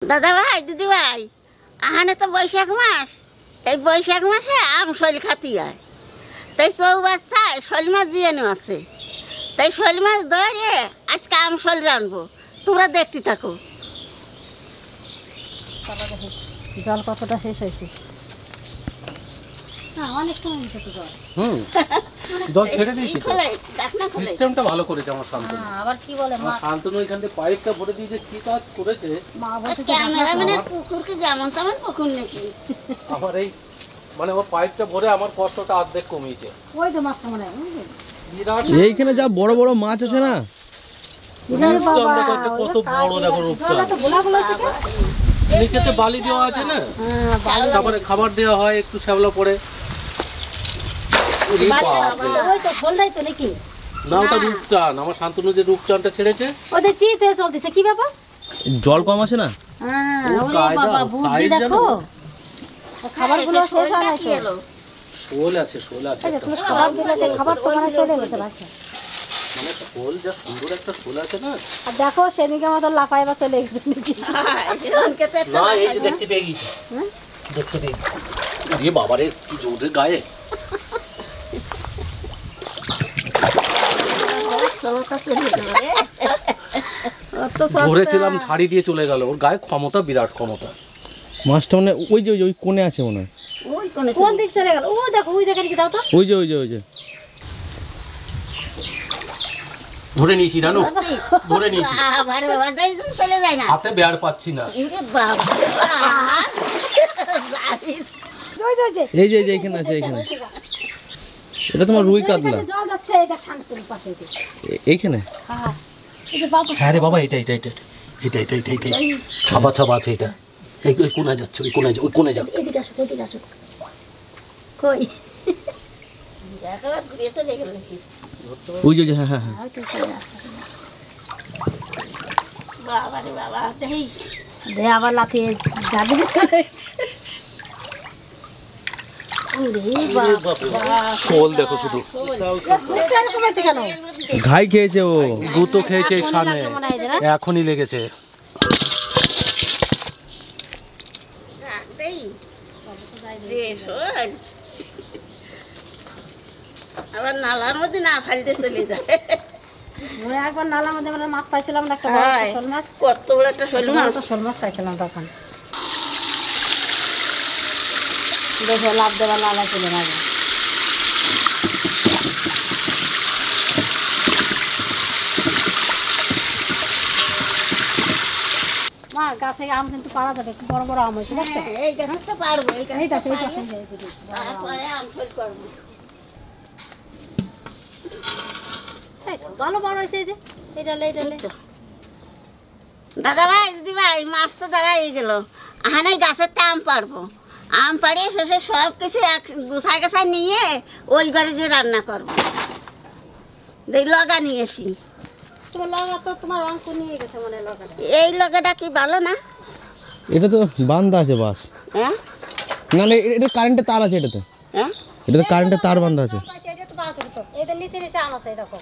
দাদা ভাই দিদি ভাই আহানে তো বৈশাখ মাস, এই বৈশাখ মাসে আম শৈল খাতি হয়। তাই চৌবাচ্চায় শৈল মাছ দিয়ে আছে, তাই শৈল মাছ ধরে আজকে আম শৈল রানবো, তোমরা দেখতে থাকো। জল কতটা শেষ হয়েছে? জল ছেড়ে দিয়েছি, সিস্টেমটা ভালো করেছে আমার শান্তনু। আবার কি বলে মা, শান্তনু এখান থেকে পাইপটা ভরে দিয়ে যে কি কাজ করেছে। মা বলছে ক্যামেরাম্যানের পুকুর কি যেমন তেমন পুকুর নাকি? আমার এই মানে ও পাইপটা ভরে আমার কষ্টটা অর্ধেক কমিয়েছে। ওই তো মাছটা মনে হয় এইখানে যা বড় বড় মাছ আছে না, কত বড় দেখো রূপচাঁদ। নিচেতে বালি দেওয়া আছে না, তারপরে খাবার দেওয়া হয় একটু শ্যাওলা পড়ে। না ওটা রূপচাঁদ, আমার শান্তনু যে রূপচাঁদটা ছেড়েছে ওদের চিতে চলতেছে। কি ব্যাপার? জল কম আছে না, খাবারগুলো শেষ হয় নাই তো। শোল আছে, শোল আছে, খাবার তো মানে চলে গেছে বাসা। মানে শোল যা সুন্দর একটা শোল আছে না। আর দেখো সেদিকে আমাদের লাফাই বা চলে গেছে না এই যে দেখতে পেয়ে গেছি, দেখতে পেয়ে গেছি। এ বাবারে কি জোরে গায়ে। ধরেছিলাম ছাড়ি দিয়ে চলে গেল, ওর গায়ে ক্ষমতা, বিরাট ক্ষমতা। মাছটা মানে ওই যে ওই কোণে আছে মনে হয়। কোন দিক চলে গেল? ও দেখো ওই জায়গায় কি দাও তো, ওই যে ওই যে ওই যে ধরে নিয়েছি রানু, ধরে নিয়েছি। চলে যায় না, হাতে বেয়ার পাচ্ছি না। এই যে এইখানে আছে, এইখানে। এটা তোমার রুই কাতলা। জল যাচ্ছে এটা শান্তর পাশে এইখানে। হ্যাঁ এই যে বাবা। হ্যাঁ রে বাবা, এটা এটা এটা এটা এটা এটা এটা ছাবা ছাবা আছে এটা। এই ওই কোণে যাচ্ছে, ওই কোণে ওই কোণে যাবে। এদিকে আসো, এদিকে আসো। কই ঘুরিয়ে চলে গেল নাকি? ওই যে হ্যাঁ হ্যাঁ হ্যাঁ। বাবা রে বাবা, দেখি দে আবার লাথি যাবি। শোল দেখো শুধু, ঘাই খেয়েছে ও, দুটো খেয়েছে সামনে, এখনই লেগেছে। আবার নালার মধ্যে না ফালতে চলে যায়। একবার নালার মধ্যে মানে মাছ পাইছিলাম না, একটা শোল মাছ, কত বড় একটা শোল মাছ, শোল মাছ পাইছিলাম তখন। দেখো লাভ দেওয়া নালা চলে যাবে। মা গাছে আম কিন্তু পাড়া যাবে, একটু বড় বড় আম হয়েছে দেখছো? এই গাছ তো পারবো, এই গাছ এইটা এই পাশে যাই দিদি। তারপরে আম ফল করবো। এই তো ভালো বড় হয়েছে, এই যে এইটা লে দাদা ভাই দিদি ভাই, মাছ তো দাঁড়াই গেল। আহানে গাছের তে আম পারবো, আম পাড়িয়ে শেষে সব কিছু এক গুছায় গাছায় নিয়ে ওই ঘরে যে রান্না করবো। দেখ লগা নিয়ে আসি। তোমার লগা তো তোমার অঙ্ক নিয়ে গেছে মনে হয় লগাটা। এই লগাটা কি ভালো না? এটা তো বান্ধা আছে বাস। হ্যাঁ না না, এটা কারেন্টের তার আছে, এটাতে হ্যাঁ এটাতে কারেন্টের তার বান্ধা আছে। এটা তো বাস তো, এদের নিচে নিচে আম আছে দেখো।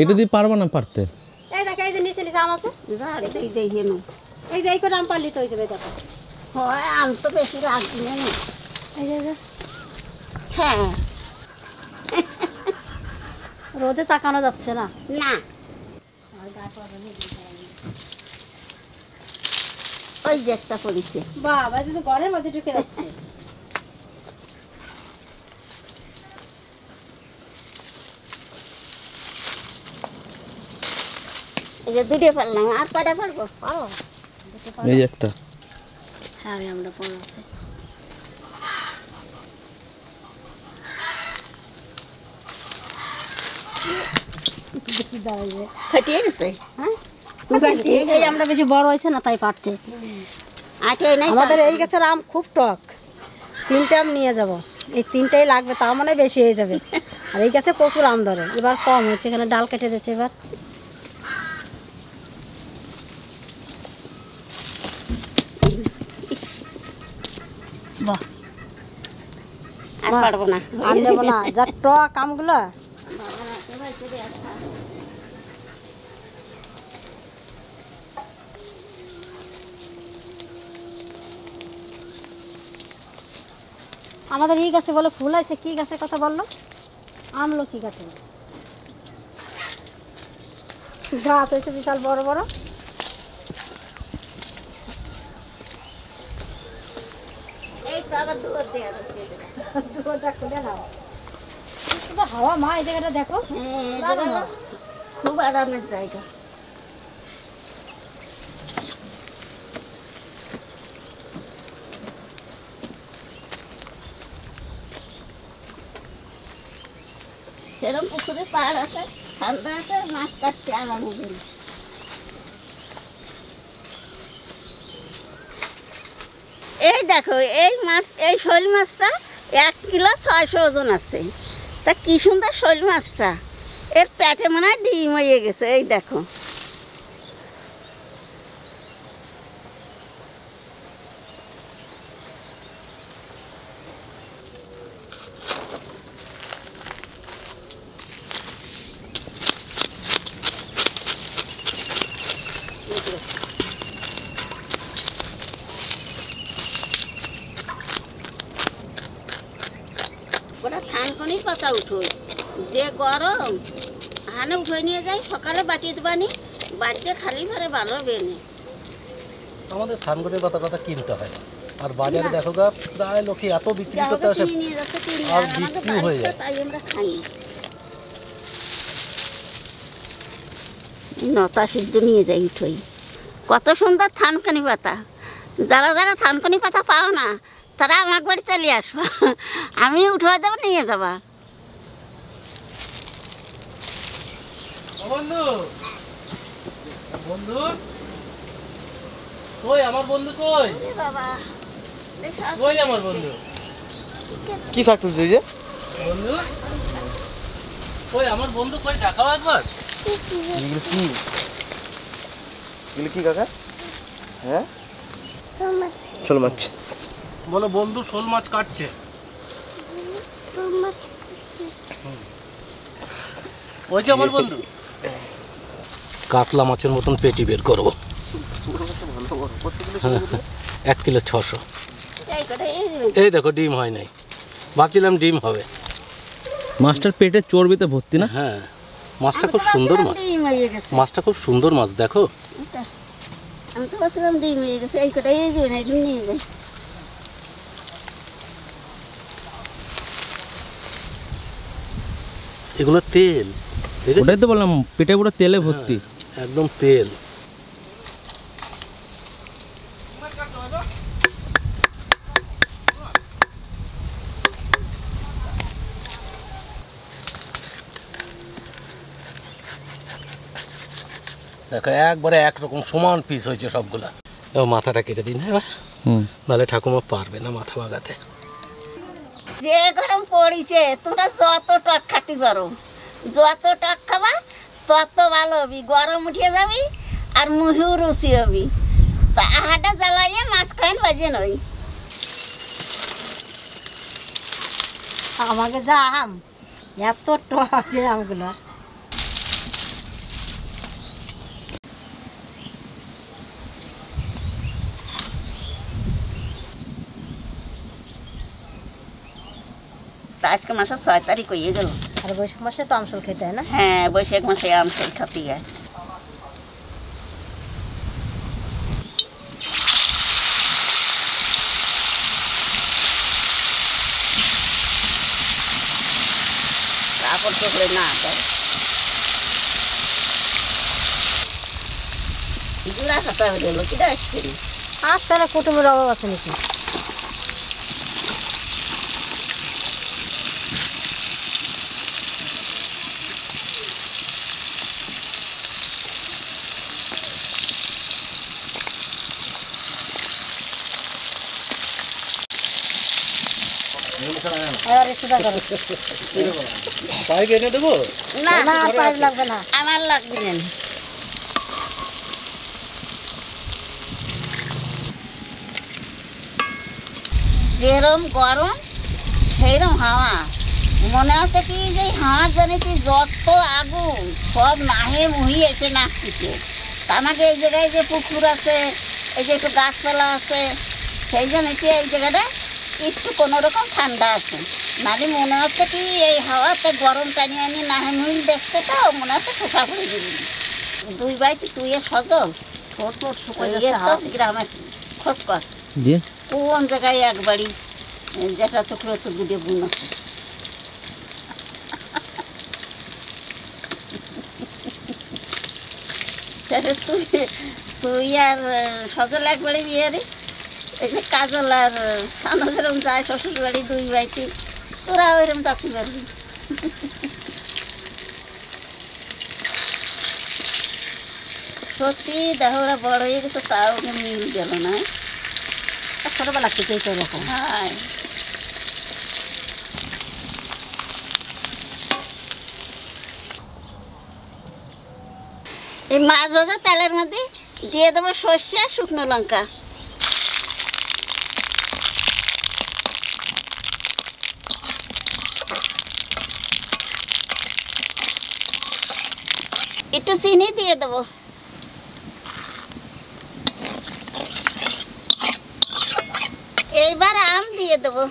এটা দিয়ে পারবা না পারতে। এই দেখো এই যে নিচে নিচে আম আছে, দেখি নো, এই যে এই করে আম পারলি তো হয়ে যাবে দেখো। হয় আম তো বেশি রাখবি না। এই যে হ্যাঁ রোদে তাকানো যাচ্ছে না। না, ওই যে একটা পড়িছে। বাবা তুই তো ঘরের মধ্যে ঢুকে যাচ্ছে। এই যে দুটো পারলাম, আর কটা পারবো? পারো এই একটা। হ্যাঁ আমি আমরা পড়ে আছে। ফাটিয়ে গেছে। হ্যাঁ এই আমরা বেশি বড় হয়েছে না তাই পারছে। আমাদের এই গাছের আম খুব টক, 3টে আম নিয়ে যাব, এই 3টাই লাগবে, তার মানে বেশি হয়ে যাবে। আর এই গাছে প্রচুর আম ধরে, এবার কম হচ্ছে, এখানে ডাল কেটে দিচ্ছে এবার। বাহ আর পারবো না, আম দেবো না, যা টক আমগুলো। আমাদের এই গাছে বলে ফুল আছে, কি গাছের কথা বললো? আমলকি গাছে গাছ হয়েছে বিশাল বড় বড়। এই তো আবার দুয়ার দেওয়া রয়েছে এটা। দুয়ারটা খুলে নাও। শুধু হাওয়া মা, এই জায়গাটা দেখো। হ্যাঁ, এই জায়গাটা খুব আরামের জায়গা। সেরকম পুকুরে পাড় আছে, ঠান্ডা আছে, মাছ কাটতে আরাম হবে না। এই দেখো এই মাছ, এই শোল মাছটা 1 কিলো 600 ওজন আছে। তা কি সুন্দর শোল মাছটা, এর পেটে মনে হয় ডিম হয়ে গেছে। এই দেখো ওরা থানকনির পাতা উঠোয়, যে গরম হানে উঠে নিয়ে যায়, সকালে বাটি দেবানি, বাড়িতে খালি ঘরে ভালো বেনে। আমাদের থানকুনির পাতা কিনতে হয়, আর বাজারে দেখো গা প্রায় লোকে এত বিক্রি করতে আসে নিয়ে যাচ্ছে কিনে, আর আর আমাদের বিক্রি হয়ে বাড়িতে যায়। তাই আমরা খাই। নতা সিদ্ধ নিয়ে যাই উঠোই। কত সুন্দর থানকানি পাতা। যারা যারা থানকানি পাতা পাও না, তারা আমার বাড়ি চলে আসো, আমি উঠে দেবো, নিয়ে যাবা। বন্ধু, বন্ধু কই? আমার বন্ধু কই? বাবা কই আমার বন্ধু? কি থাকতো তুই যে? বন্ধু কই? আমার বন্ধু কই? দেখাও একবার। এগুলো কি? এগুলো কি কাকা? হ্যাঁ, শোল মাছ। বলো বন্ধু শোল মাছ কাটছে। ওই যে আমার বন্ধু। কাতলা মাছের মতন পেটি বের করবো। 1 কিলো 600। এই দেখো ডিম হয় নাই, ভাবছিলাম ডিম হবে। মাছটার পেটে চর্বিতে ভর্তি না? হ্যাঁ, মাছটা খুব সুন্দর মাছ। ডিম হয়ে গেছে, মাছটা খুব সুন্দর মাছ দেখো। আমি তো বলছিলাম ডিম হয়ে গেছে। এই কটাই এই যাবে না, ডিম নিয়ে যাই। এগুলো তেল, দেখেছো? ওটাই তো বললাম, পেটে পুরো তেলে ভর্তি। হ্যাঁ, একদম তেল। দেখো একবারে একরকম সমান পিস হয়েছে সবগুলা। এবার মাথাটা কেটে দিন, হ্যাঁ, নাহলে ঠাকুমা পারবে না মাথা বাগাতে। যে গরম পড়িছে, তোমরা যত টক খাতে পারো, যত টক খাবা তত ভালো হবি, গরম উঠিয়ে যাবি আর মুহিও রুচি হবি। তা আহাটা জ্বালাইয়ে মাছ খাইন বাজে নই। আমাকে যা আম, এত টক এই আমগুলো। তা আজকে মাসের 6 তারিখ হয়ে গেল। আর বৈশাখ মাসে তো আমসল খেতে হয় না? হ্যাঁ, বৈশাখ মাসে আম সেই খাতে যায়। কাপড় চোপড়ে না করে জোড়া খাতা হয়ে গেল, কিনা আসছে। আজ তাহলে কুটুমের অভাব আছে নাকি? এবারে সোজা করো। পায়ে কেটে দেবো? না না, পাইপ লাগবে না। আমার লাগবে না। যেরম গরম সেইরম হাওয়া, মনে হচ্ছে কি যে হাওয়ার জানে কি যত আগুন সব নাহে মুহি এসে নাচতেছে। তা আমাকে এই জায়গায় যে পুকুর আছে, এই যে একটু গাছপালা আছে, সেই জন্য কি এই জায়গাটা একটু কোনো রকম ঠান্ডা আছে, নাহলে মনে হচ্ছে কি এই হাওয়াতে গরম টানিয়ে আনি না নুন দেখতে তো মনে হচ্ছে শুকা পড়ে দিবি। 2 বাইটি তুই সজল ছোট ছোট শুকিয়ে তো গ্রামে খোঁজ কর দিয়ে কোন জায়গায় একবারই যেটা টুকরো তো গুড়ে বুন আছে। তুই তুই আর সজল একবারই বিয়ে রে, এই যে কাজল আর সানা যেরকম যায় শ্বশুর বাড়ি 2 বাইটি, তোরা ওইরকম যাচ্ছি পারবি। সত্যি দেখো ওরা বড় হয়ে গেছে, তাও মিল গেল না। ছোটবেলা থেকেই তো এরকম। হ্যাঁ এই মাছ ভাজা তেলের মধ্যে দিয়ে দেবো সর্ষে আর শুকনো লঙ্কা। একটু চিনি দিয়ে দেবো। এইবার আম দিয়ে দেবো।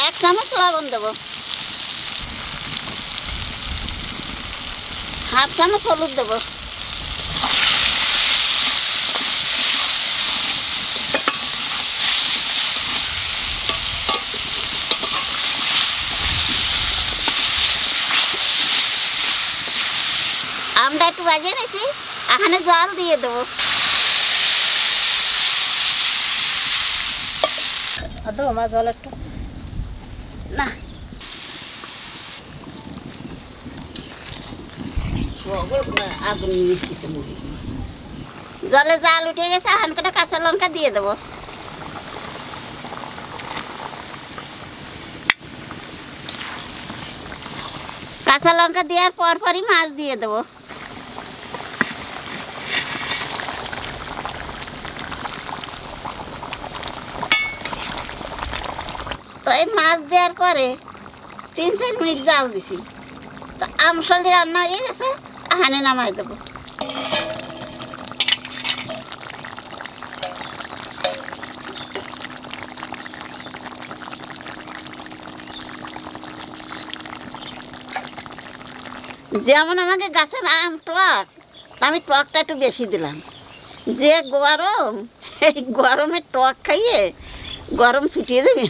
এক চামচ লবণ দেবো, হাফ চামচ হলুদ দেবো, আমটা একটু বাজিয়ে নিয়েছি, এখানে জল দিয়ে দেবো। দেবো মা জল একটু না আগুন মিশতেছে মুড়ি, জলে জাল উঠে গেছে, এখন কটা কাঁচা লঙ্কা দিয়ে দেবো। কাঁচা লঙ্কা দেওয়ার পরই মাছ দিয়ে দেবো। তো এই মাছ দেওয়ার পরে 3-4 মিনিট জাল দিছি, তো আমসলি রান্না হয়ে গেছে, এখানে নামাই দেবো। যেমন আমাকে গাছের আম টক, আমি টকটা একটু বেশি দিলাম। যে গরম, এই গরমে টক খাইয়ে গরম ছুটিয়ে দেবে।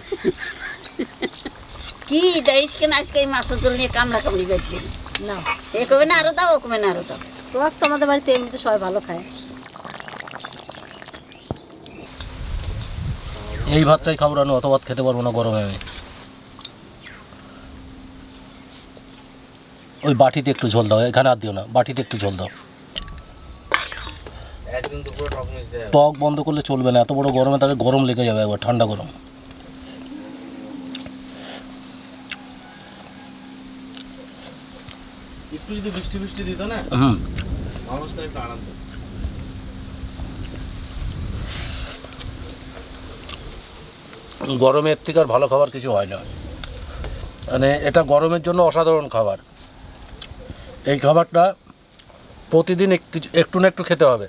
কি দেখিস কেন আজকে এই মাছের জল নিয়ে কামড়া কামড়ি যাচ্ছে না, এ কবে না আরো দাও, ও কবে না আরো দাও। টক তো আমাদের বাড়িতে এমনিতে সবাই ভালো খায়। এই ভাতটাই খাবো রানু, অত ভাত খেতে পারবো না গরমে আমি। ওই বাটিতে একটু ঝোল দাও, এখানে আর দিও না, বাটিতে একটু ঝোল দাও। টক বন্ধ করলে চলবে না, এত বড় গরমে তাহলে গরম লেগে যাবে, একবার ঠান্ডা গরম। একটু যদি বৃষ্টি বৃষ্টি দিত না, অবস্থা একটু আনন্দ। গরমে এর থেকে আর ভালো খাবার কিছু হয় না, মানে এটা গরমের জন্য অসাধারণ খাবার। এই খাবারটা প্রতিদিন একটু না একটু খেতে হবে,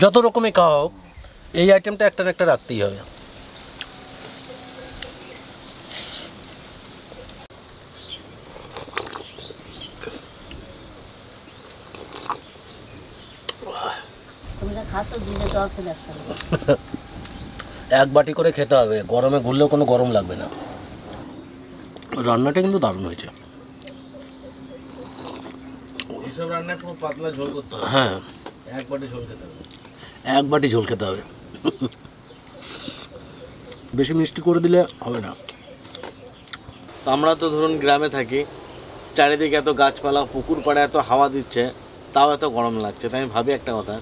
যত রকমই খাওয়া হোক এই আইটেমটা একটা না একটা রাখতেই হবে। তুমি যা খাচ্ছ দিলে জল চলে আসবে। এক বাটি করে খেতে হবে, গরমে ঘুরলেও কোনো গরম লাগবে না। রান্নাটা কিন্তু দারুণ হয়েছে। এইসব রান্নায় পুরো পাতলা ঝোল করতে হবে। হ্যাঁ, এক বাটি ঝোল খেতে হবে। এক বাটি ঝোল খেতে হবে, বেশি মিষ্টি করে দিলে হবে না। আমরা তো ধরুন গ্রামে থাকি, চারিদিকে এত গাছপালা, পুকুর পাড়ে এত হাওয়া দিচ্ছে, তাও এত গরম লাগছে। তাই আমি ভাবি একটা কথা,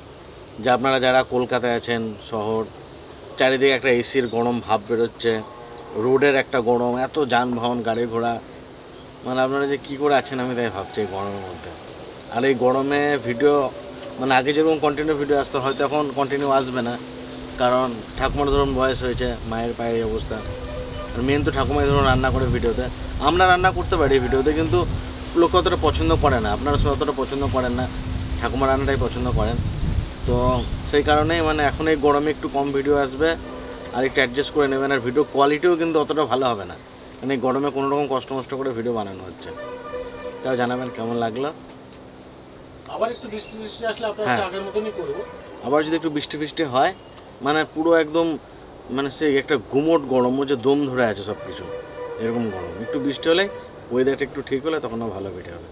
যে আপনারা যারা কলকাতায় আছেন, শহর, চারিদিকে একটা এসির গরম ভাব বেরোচ্ছে, রোডের একটা গরম, এত যানবাহন, গাড়ি ঘোড়া, মানে আপনারা যে কী করে আছেন আমি তাই ভাবছি এই গরমের মধ্যে। আর এই গরমে ভিডিও, মানে আগে যেরকম কন্টিনিউ ভিডিও আসতো, হয়তো এখন কন্টিনিউ আসবে না, কারণ ঠাকুমার ধরুন বয়স হয়েছে, মায়ের পায়ের অবস্থা, আর মেন তো ঠাকুমাই ধরুন রান্না করে ভিডিওতে, আমরা রান্না করতে পারি ভিডিওতে, কিন্তু লোক অতটা পছন্দ করে না, আপনারা সবাই অতটা পছন্দ করেন না, ঠাকুমা রান্নাটাই পছন্দ করেন। তো সেই কারণেই মানে এখন এই গরমে একটু কম ভিডিও আসবে, আর একটু অ্যাডজাস্ট করে নেবেন। আর ভিডিও কোয়ালিটিও কিন্তু অতটা ভালো হবে না, মানে এই গরমে কোনো রকম কষ্ট মষ্ট করে ভিডিও বানানো হচ্ছে। তাও জানাবেন কেমন লাগলো। আবার একটু বৃষ্টি বৃষ্টি আসলে আপনারা হ্যাঁ। আগের মতনই করবো। আবার যদি একটু বৃষ্টি ফিষ্টি হয়, মানে পুরো একদম মানে সেই একটা গুমোট গরম, যে দম ধরে আছে সব কিছু, এরকম গরম। একটু বৃষ্টি হলে ওয়েদারটা একটু ঠিক হলে তখন ভালো ভিডিও হবে।